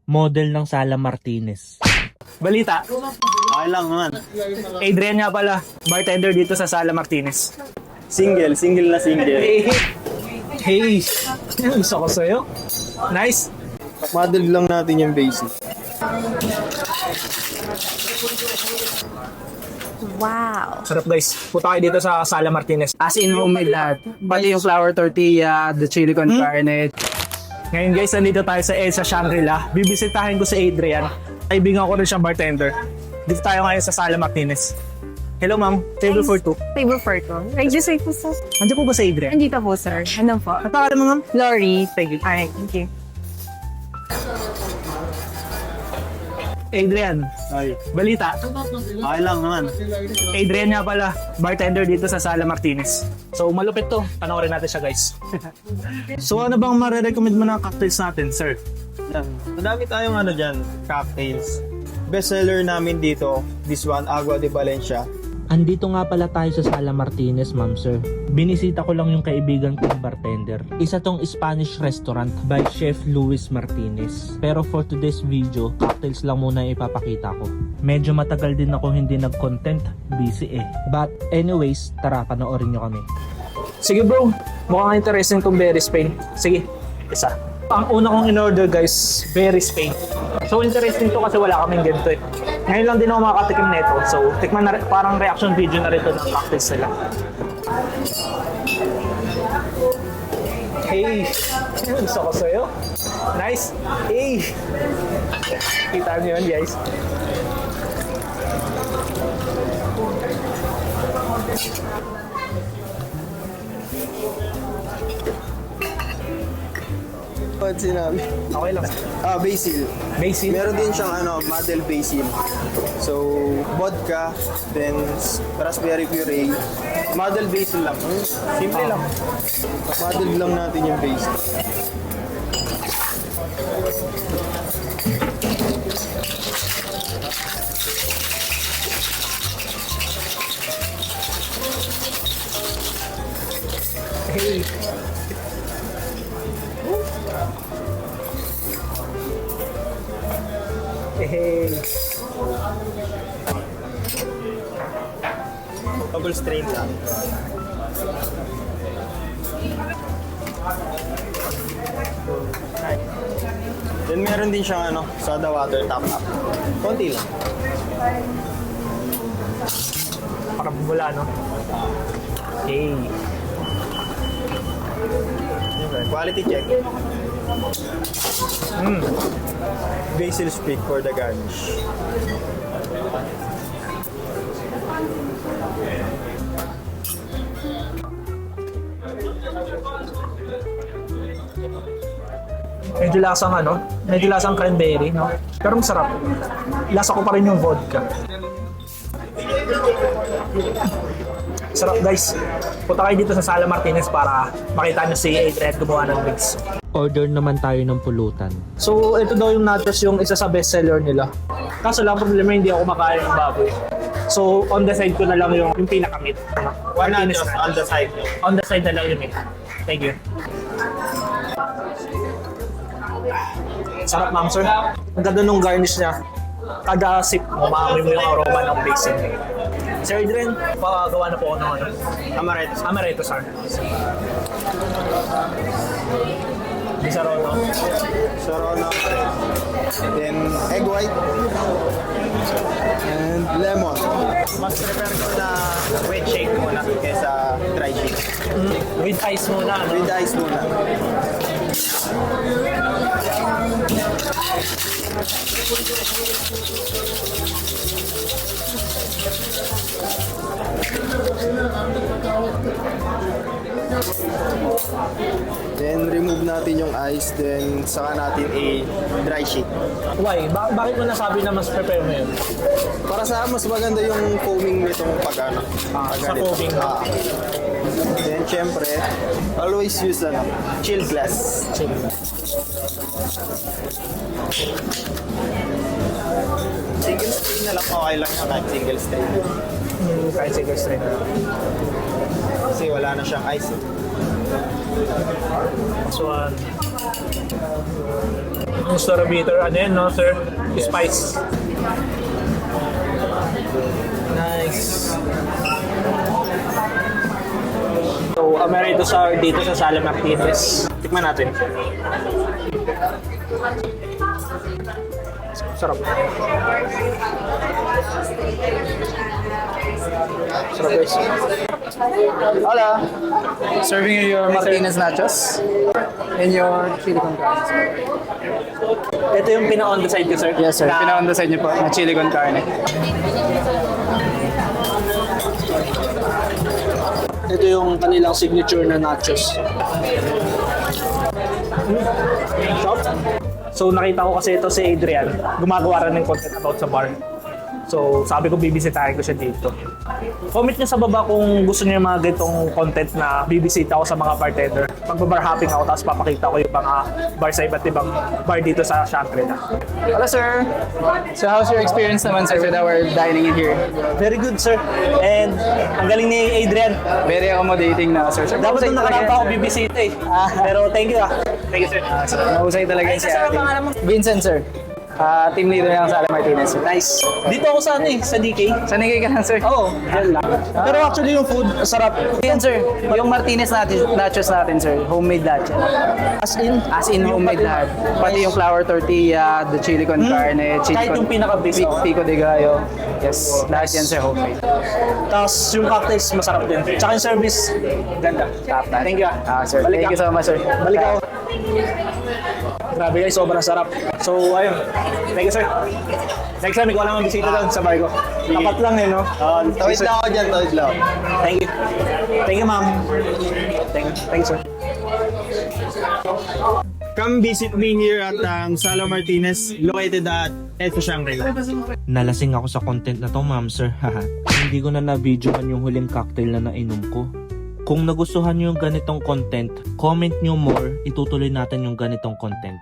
model ng Sala Martinez. Balita, Okay lang naman. Adrian nga pala, bartender dito sa Sala Martinez. Single na single. Hey, gusto ko sa'yo. Nice. Model lang natin yung basic. Wow. Sarap guys, punta kayo dito sa Sala Martinez. As in homemade lahat. Pati yung flour tortilla, the chili con carne. Ngayon guys, nandito tayo sa Elsa Shangri-La. Bibisitahin ko si Adrian. Kaibigan ko rin siyang bartender. Dito tayo ngayon sa Sala Martinez. Hello ma'am, table for two. Table for two. Register po sir. Andiyan po ba si Adrian? Nandito po sir. Ano po? Ang pangalan mo ma'am? Lori. Thank you. Alright, thank you. Adrian, Ay, balita. okay lang naman. Adrian nga pala, bartender dito sa Sala Martinez. So malupit to, panoorin natin siya guys. So ano bang marirecommend mo ng cocktails natin, sir? Yan. Madami tayong dyan, cocktails. Bestseller namin dito, this one, Agua de Valencia. Andito nga pala tayo sa Sala Martinez, ma'am sir. Binisita ko lang yung kaibigan kong bartender. Isa tong Spanish restaurant by Chef Luis Martinez. Pero for today's video, cocktails lang muna ipapakita ko. Medyo matagal din ako hindi nag-content, busy eh. But anyways, tara panoorin nyo kami. Sige bro, mukhang interesting tong Berry Spain. Sige, isa. Ang una kong in-order guys, Berry Spain. So interesting to kasi wala kaming ganito eh. Ngayon lang din ako makakatikim nito. So tikman na parang reaction video na rin to ng cocktails nila. Hey, gusto ko sa'yo. Nice. Hey. Kita niyo yun guys. What sinabi? Okay lang. Basil. Basil. Meron din siyang model basil. So, vodka, then raspberry puree. Model basil lang. Simple lang. Model lang natin yung basil. Hey. Hey. Double strain lang. Then meron din siyang soda water top up. Konti lang. Para bumula, no? Hey. Quality check. Basil stick for the garnish. Medyo lasang cranberry, no? Pero masarap. Lasa ko pa rin yung vodka. Sarap guys. Punta kayo dito sa Sala Martinez para makita nyo si Adrian gumawa ng drinks. Order naman tayo ng pulutan. So, ito daw yung nachos, yung isa sa bestseller nila. Kaso lang, problema hindi ako makain ng baboy. So, on the side ko na lang yung pinaka-meat. One nachos on the side. On the side na lang yung meat. Thank you. Sarap ma'am sir. Ang ganda nung garnish niya. Kada sip mo, maamoy mo yung aroma ng basil. Sir Adrian, pagawa na po ako ng Amaretto. amaretto sir. Disarono. Sarona. Then egg white. And lemon. Mas prefer ko na wet shake muna kaysa dry shake. With ice muna, no? With ice muna. Then remove natin yung ice, then saka natin dry shake. Why? Bakit mo nasabi na mas prepare mo yun? Para sa mas maganda yung foaming nitong sa foaming. Then syempre, always use chill glass. Chill. Single strain na lang, okay lang yan kahit single strain. Kahit single strain na lang. Kasi wala na siyang ice. So, Mustard bitter. Ano yan, no, sir? Spice. Nice. So, Amerito sour dito sa Sala Martinez. Tikman natin. Sarap. Sarap guys. Hola. Serving you your Martinez nachos and your chili con carne. Ito yung pina-on the side ko, sir. Yes, sir. Pinaon sa inyo po na chili con carne. Ito yung kanilang signature na nachos. Shop. So nakita ko kasi ito si Adrian, gumagawa rin ng content about sa bar. So sabi ko bibisitahin ko siya dito. Comment niyo sa baba kung gusto niyo yung mga ganitong content na bibisita ako sa mga bartender. Magbabar hopping ako tapos papakita ko yung mga bar sa iba't ibang bar dito sa Shangri-La. Hello, sir. So how's your experience naman, sir, with our dining in here? Very good, sir. And ang galing ni Adrian. Very accommodating na, sir. Dapat nung nakaraan pa ako bibisita eh. Pero thank you ah. Thank you, sir. Mahusay talaga si ate. Vincent, sir. Team leader ng Sala Martinez, sir. Nice. Dito ako sa sa DK. Sanigay ka lang, sir. Oo, dyan lang. Pero actually yung food, sarap. Yan, sir. Yung Martinez nachos natin, sir. Homemade lahat yan. As in homemade lahat. Pati yung flour tortilla, the chili con carne, chili Kahit yung pinaka-base, oh. pico de gallo. Yes, lahat yan, sir, homemade. Tapos yung cocktails, masarap din. Tsaka yung service, ganda. Thank you ah. Sir. Balik Thank you so much, sir. Balik ako. Grabe guys, sobrang sarap. So, ayun. Thank you, sir. Next time, ikaw lang ang bisita doon sa bar ko. Tapat lang eh, no? Tawid lang ako dyan, tawid lang. Thank you. Thank you, ma'am. Thank you, sir. Come visit me here at Sala Martinez, located at Edsa Shangri-La. Nalasing ako sa content na to, ma'am sir. Haha. Hindi ko na na-videohan yung huling cocktail na nainom ko. Kung nagustuhan nyo yung ganitong content, comment nyo more, itutuloy natin yung ganitong content.